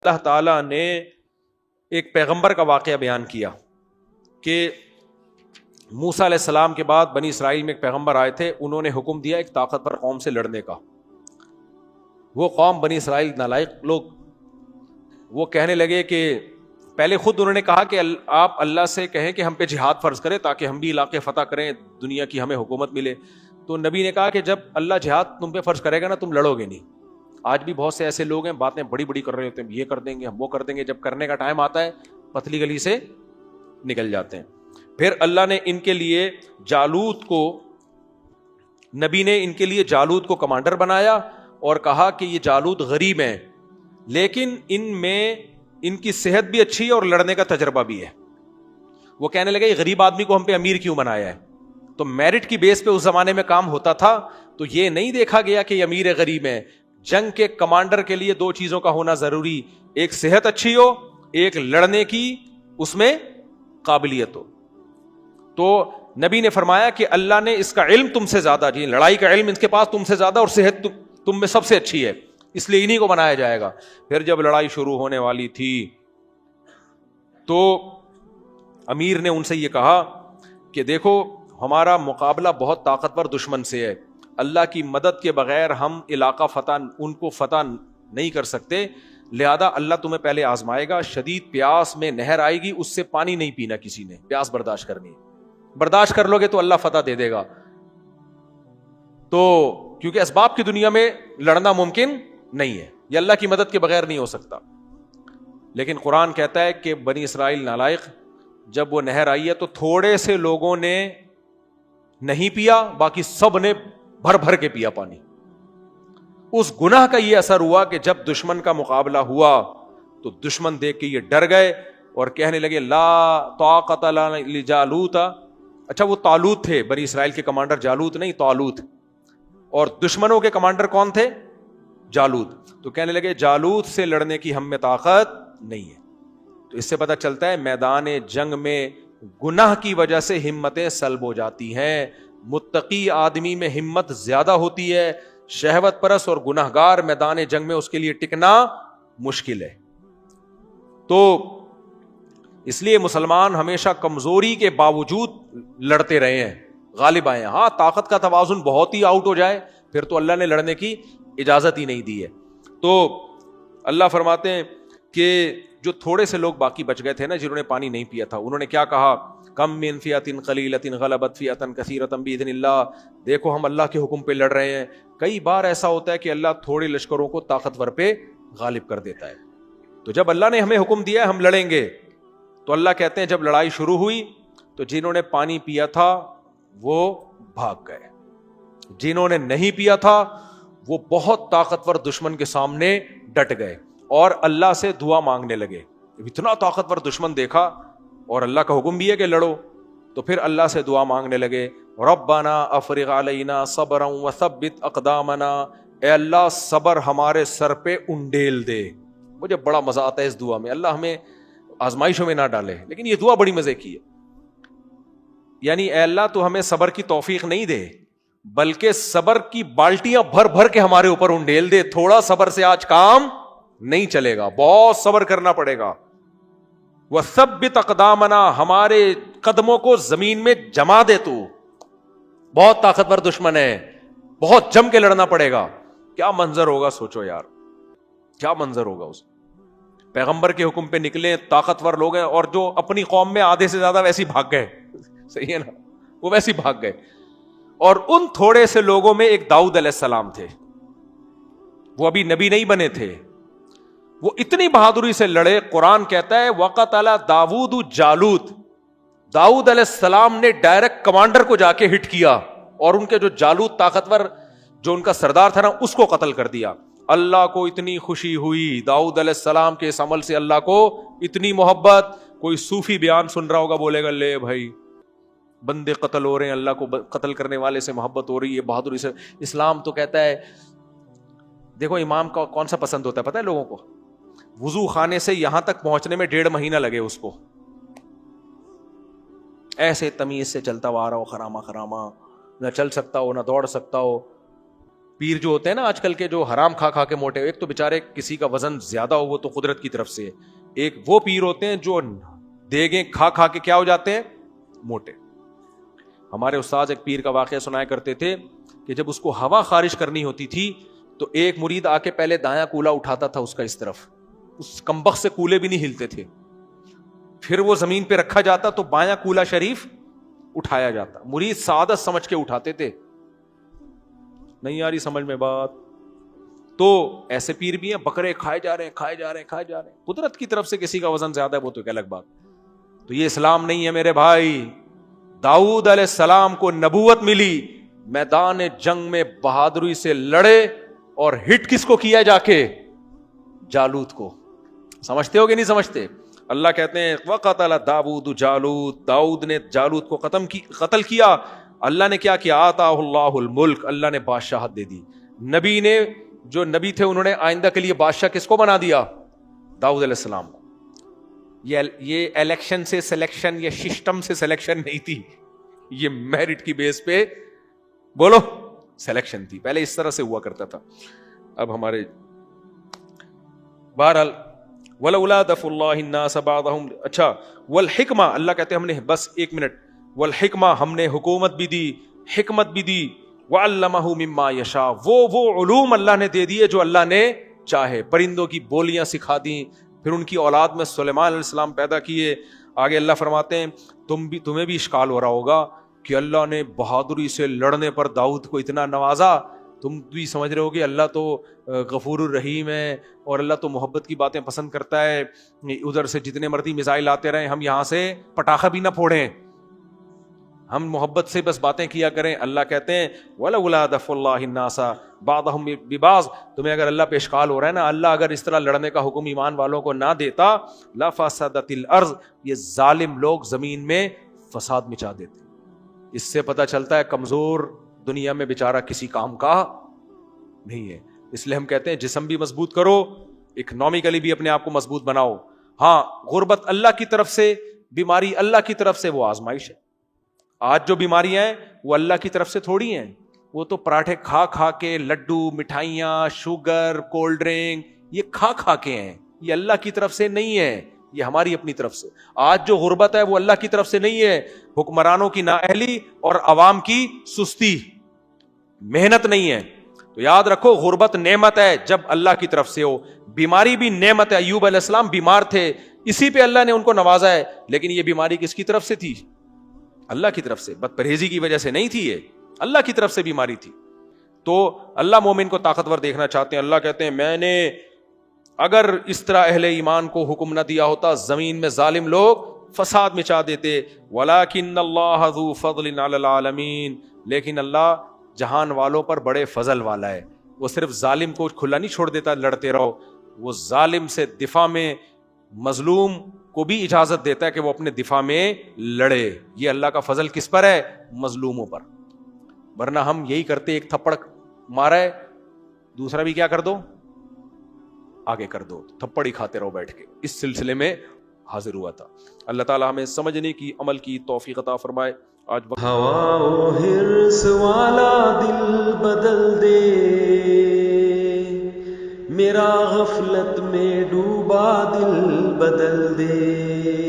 اللہ تعالیٰ نے ایک پیغمبر کا واقعہ بیان کیا کہ موسیٰ علیہ السلام کے بعد بنی اسرائیل میں ایک پیغمبر آئے تھے، انہوں نے حکم دیا ایک طاقتور قوم سے لڑنے کا۔ وہ قوم بنی اسرائیل نالائق لوگ، وہ کہنے لگے کہ پہلے خود انہوں نے کہا کہ آپ اللہ سے کہیں کہ ہم پہ جہاد فرض کریں تاکہ ہم بھی علاقے فتح کریں، دنیا کی ہمیں حکومت ملے۔ تو نبی نے کہا کہ جب اللہ جہاد تم پہ فرض کرے گا نا، تم لڑو گے نہیں۔ آج بھی بہت سے ایسے لوگ ہیں، باتیں بڑی بڑی کر رہے ہوتے ہیں، یہ کر دیں گے، ہم وہ کر دیں گے، جب کرنے کا ٹائم آتا ہے پتلی گلی سے نکل جاتے ہیں۔ پھر اللہ نے ان کے لیے جالوت کو، نبی نے ان کے لیے جالوت کو کمانڈر بنایا اور کہا کہ یہ جالوت غریب ہیں لیکن ان میں ان کی صحت بھی اچھی ہے اور لڑنے کا تجربہ بھی ہے۔ وہ کہنے لگے یہ غریب آدمی کو ہم پہ امیر کیوں بنایا ہے؟ تو میرٹ کی بیس پہ اس زمانے میں کام ہوتا تھا، تو یہ نہیں دیکھا گیا کہ یہ امیر غریب ہے۔ جنگ کے کمانڈر کے لیے دو چیزوں کا ہونا ضروری، ایک صحت اچھی ہو، ایک لڑنے کی اس میں قابلیت ہو۔ تو نبی نے فرمایا کہ اللہ نے اس کا علم تم سے زیادہ، جی لڑائی کا علم ان کے پاس تم سے زیادہ اور صحت تم میں سب سے اچھی ہے، اس لیے انہی کو بنایا جائے گا۔ پھر جب لڑائی شروع ہونے والی تھی تو امیر نے ان سے یہ کہا کہ دیکھو ہمارا مقابلہ بہت طاقتور دشمن سے ہے، اللہ کی مدد کے بغیر ہم علاقہ فتح ان کو فتح نہیں کر سکتے، لہذا اللہ تمہیں پہلے آزمائے گا، شدید پیاس میں نہر آئے گی، اس سے پانی نہیں پینا کسی نے، پیاس برداشت کرنی ہے، برداشت کر لو گے تو اللہ فتح دے دے گا۔ تو کیونکہ اسباب کی دنیا میں لڑنا ممکن نہیں ہے، یہ اللہ کی مدد کے بغیر نہیں ہو سکتا۔ لیکن قرآن کہتا ہے کہ بنی اسرائیل نالائق، جب وہ نہر آئی ہے تو تھوڑے سے لوگوں نے نہیں پیا، باقی سب نے بھر بھر کے پیا پانی۔ اس گناہ کا یہ اثر ہوا کہ جب دشمن کا مقابلہ ہوا تو دشمن دیکھ کے یہ ڈر گئے اور کہنے لگے لا طاقت لنا لجالوت۔ اچھا وہ طالوت تھے، بنی اسرائیل کے کمانڈر جالوت نہیں، طالوت، اور دشمنوں کے کمانڈر کون تھے؟ جالوت۔ تو کہنے لگے جالوت سے لڑنے کی ہم میں طاقت نہیں ہے۔ تو اس سے پتہ چلتا ہے میدان جنگ میں گناہ کی وجہ سے ہمتیں سلب ہو جاتی ہیں۔ متقی آدمی میں ہمت زیادہ ہوتی ہے، شہوت پرست اور گناہگار میدان جنگ میں اس کے لیے ٹکنا مشکل ہے۔ تو اس لیے مسلمان ہمیشہ کمزوری کے باوجود لڑتے رہے ہیں، غالب آئے ہیں۔ ہاں طاقت کا توازن بہت ہی آؤٹ ہو جائے پھر تو اللہ نے لڑنے کی اجازت ہی نہیں دی ہے۔ تو اللہ فرماتے ہیں کہ جو تھوڑے سے لوگ باقی بچ گئے تھے نا، جنہوں نے پانی نہیں پیا تھا، انہوں نے کیا کہا؟ کم من فئۃ قلیلۃ غلبت فئۃ کثیرۃ باذن اللہ۔ دیکھو ہم اللہ کے حکم پہ لڑ رہے ہیں۔ کئی بار ایسا ہوتا ہے کہ اللہ تھوڑے لشکروں کو طاقتور پہ غالب کر دیتا ہے۔ تو جب اللہ نے ہمیں حکم دیا ہے ہم لڑیں گے، تو اللہ کہتے ہیں جب لڑائی شروع ہوئی تو جنہوں نے پانی پیا تھا وہ بھاگ گئے، جنہوں نے نہیں پیا تھا وہ بہت طاقتور دشمن کے سامنے ڈٹ گئے اور اللہ سے دعا مانگنے لگے۔ اتنا طاقتور دشمن دیکھا اور اللہ کا حکم بھی ہے کہ لڑو، تو پھر اللہ سے دعا مانگنے لگے، ربنا افرغ علینا صبرا وثبت اقدامنا، اے اللہ صبر ہمارے سر پہ انڈیل دے۔ مجھے بڑا مزہ آتا ہے اس دعا میں، اللہ ہمیں آزمائشوں میں نہ ڈالے، لیکن یہ دعا بڑی مزے کی ہے۔ یعنی اے اللہ تو ہمیں صبر کی توفیق نہیں دے، بلکہ صبر کی بالٹیاں بھر بھر کے ہمارے اوپر انڈیل دے۔ تھوڑا صبر سے آج کام نہیں چلے گا، بہت صبر کرنا پڑے گا۔ وثبت اقدامنا، ہمارے قدموں کو زمین میں جما دے، تو بہت طاقتور دشمن ہے، بہت جم کے لڑنا پڑے گا۔ کیا منظر ہوگا سوچو یار، کیا منظر ہوگا اس پیغمبر کے حکم پہ نکلے طاقتور لوگ ہیں، اور جو اپنی قوم میں آدھے سے زیادہ ویسے ہی بھاگ گئے، صحیح ہے نا، وہ ویسے ہی بھاگ گئے۔ اور ان تھوڑے سے لوگوں میں ایک داؤد علیہ السلام تھے، وہ ابھی نبی نہیں بنے تھے، وہ اتنی بہادری سے لڑے۔ قرآن کہتا ہے وقتل داؤد جالوت، داؤد علیہ السلام نے ڈائریکٹ کمانڈر کو جا کے ہٹ کیا اور ان کے جو جالوت طاقتور جو ان کا سردار تھا نا، اس کو قتل کر دیا۔ اللہ کو اتنی خوشی ہوئی داؤد علیہ السلام کے اس عمل سے، اللہ کو اتنی محبت۔ کوئی صوفی بیان سن رہا ہوگا بولے گا لے بھائی بندے قتل ہو رہے ہیں، اللہ کو قتل کرنے والے سے محبت ہو رہی ہے، بہادری سے۔ اسلام تو کہتا ہے، دیکھو امام کا کون سا پسند ہوتا ہے پتہ ہے لوگوں کو؟ وضو خانے سے یہاں تک پہنچنے میں 1.5 مہینہ لگے اس کو، ایسے تمیز سے چلتا ہوا آ رہا ہو، خراما خراما، نہ چل سکتا ہو نہ دوڑ سکتا ہو، پیر جو ہوتے ہیں نا آج کل کے جو حرام کھا کھا کے موٹے، ایک تو بےچارے کسی کا وزن زیادہ ہو وہ تو قدرت کی طرف سے ہے، ایک وہ پیر ہوتے ہیں جو دیگیں کھا کھا کے کیا ہو جاتے ہیں، موٹے. ہمارے استاد ایک پیر کا واقعہ سنایا کرتے تھے کہ جب اس کو ہوا خارج کرنی ہوتی تھی تو ایک مرید آ کے پہلے دایاں کولہ اٹھاتا تھا اس کا اس طرف، اس کمبخت سے کولے بھی نہیں ہلتے تھے، پھر وہ زمین پہ رکھا جاتا تو بایاں کولہ شریف اٹھایا جاتا. مرید سعادت سمجھ کے اٹھاتے تھے. نہیں آ رہی سمجھ میں بات؟ تو ایسے پیر بھی ہیں، بکرے کھائے جا رہے ہیں کھائے جا رہے ہیں کھائے جا رہے ہیں، قدرت کی طرف سے کسی کا وزن زیادہ ہے وہ تو ایک الگ بات. تو یہ اسلام نہیں ہے میرے بھائی. داؤد علیہ السلام کو نبوت ملی، میدان جنگ میں بہادری سے لڑے اور ہٹ کس کو کیا جا کے؟ جالوت کو. سمجھتے ہو کہ نہیں سمجھتے؟ اللہ کہتے ہیں وَقَتَلَ داؤد جالوت، داؤد نے جالوت کو قتل کیا. اللہ نے کیا کیا؟ آتاہ اللہ الملک، اللہ نے بادشاہت دے دی. نبی نے، جو نبی تھے انہوں نے آئندہ کے لیے بادشاہ کس کو بنا دیا؟ داؤد علیہ السلام کو. یہ الیکشن سے سلیکشن یا سسٹم سے سلیکشن نہیں تھی، یہ میرٹ کی بیس پہ بولو سلیکشن تھی. پہلے اس طرح سے ہوا کرتا تھا. اب ہمارے بہرحال وَلَوْلَا دَفْعُ اللَّهِ النَّاسَ بَعْضَهُمْ. اچھا والحکمہ، اللہ کہتے ہیں ہم نے بس ایک منٹ، والحکمہ ہم نے حکومت بھی دی، حکمت بھی دی. وَعَلَّمَهُ مِمَّا يَشَاءُ، وہ علوم اللہ نے دے دیے جو اللہ نے چاہے. پرندوں کی بولیاں سکھا دیں، پھر ان کی اولاد میں سلیمان علیہ السلام پیدا کیے. آگے اللہ فرماتے ہیں تمہیں بھی اشکال ہو رہا ہوگا کہ اللہ نے بہادری سے لڑنے پر داؤد کو اتنا نوازا. تم بھی سمجھ رہے ہو کہ اللہ تو غفور الرحیم ہے اور اللہ تو محبت کی باتیں پسند کرتا ہے، ادھر سے جتنے مرضی میزائل آتے رہیں ہم یہاں سے پٹاخہ بھی نہ پھوڑیں، ہم محبت سے بس باتیں کیا کریں. اللہ کہتے ہیں وَلَوْلَا دَفْعُ اللَّهِ النَّاسَ بَعْضَهُمْ بِبَعْضٍ. تمہیں اگر اللہ پہ اشکال ہو رہا ہے نا، اللہ اگر اس طرح لڑنے کا حکم ایمان والوں کو نہ دیتا لَفَسَدَتِ الْأَرْضُ، یہ ظالم لوگ زمین میں فساد مچا دیتے. اس سے پتہ چلتا ہے کمزور دنیا میں بیچارہ کسی کام کا نہیں ہے. اس لیے ہم کہتے ہیں جسم بھی مضبوط کرو، اکنامکلی بھی اپنے آپ کو مضبوط بناؤ. ہاں غربت اللہ کی طرف سے، بیماری اللہ کی طرف سے، وہ آزمائش ہے. آج جو بیماریاں ہیں وہ اللہ کی طرف سے تھوڑی ہیں، وہ تو پراٹھے کھا کھا کے، لڈو، مٹھائیاں، شوگر، کولڈ ڈرنک، یہ کھا کھا کے ہیں. یہ اللہ کی طرف سے نہیں ہے، یہ ہماری اپنی طرف سے. آج جو غربت ہے وہ اللہ کی طرف سے نہیں ہے، حکمرانوں کی نااہلی اور عوام کی سستی، محنت نہیں ہے. تو یاد رکھو غربت نعمت ہے جب اللہ کی طرف سے ہو، بیماری بھی نعمت ہے. ایوب علیہ السلام بیمار تھے، اسی پہ اللہ نے ان کو نوازا ہے، لیکن یہ بیماری کس کی طرف سے تھی؟ اللہ کی طرف سے. بد پرہیزی کی وجہ سے نہیں تھی، یہ اللہ کی طرف سے بیماری تھی. تو اللہ مومن کو طاقتور دیکھنا چاہتے ہیں. اللہ کہتے ہیں میں نے اگر اس طرح اہل ایمان کو حکم نہ دیا ہوتا زمین میں ظالم لوگ فساد مچا دیتے. وَلَكِنَّ اللَّهَ ذُو فَضْلٍ عَلَى الْعَالَمِينَ، لیکن اللہ جہان والوں پر بڑے فضل والا ہے. وہ صرف ظالم کو کھلا نہیں چھوڑ دیتا لڑتے رہو، وہ ظالم سے دفاع میں مظلوم کو بھی اجازت دیتا ہے کہ وہ اپنے دفاع میں لڑے. یہ اللہ کا فضل کس پر ہے؟ مظلوموں پر. ورنہ ہم یہی کرتے، ایک تھپڑ مارا ہے دوسرا بھی کیا کر دو، آگے کر دو، تھپڑ ہی کھاتے رہو بیٹھ کے. اس سلسلے میں حاضر ہوا تھا. اللہ تعالیٰ ہمیں سمجھنے کی، عمل کی توفیق عطا فرمائے. آج ہوا و حرص والا دل بدل دے، میرا غفلت میں ڈوبا دل بدل دے.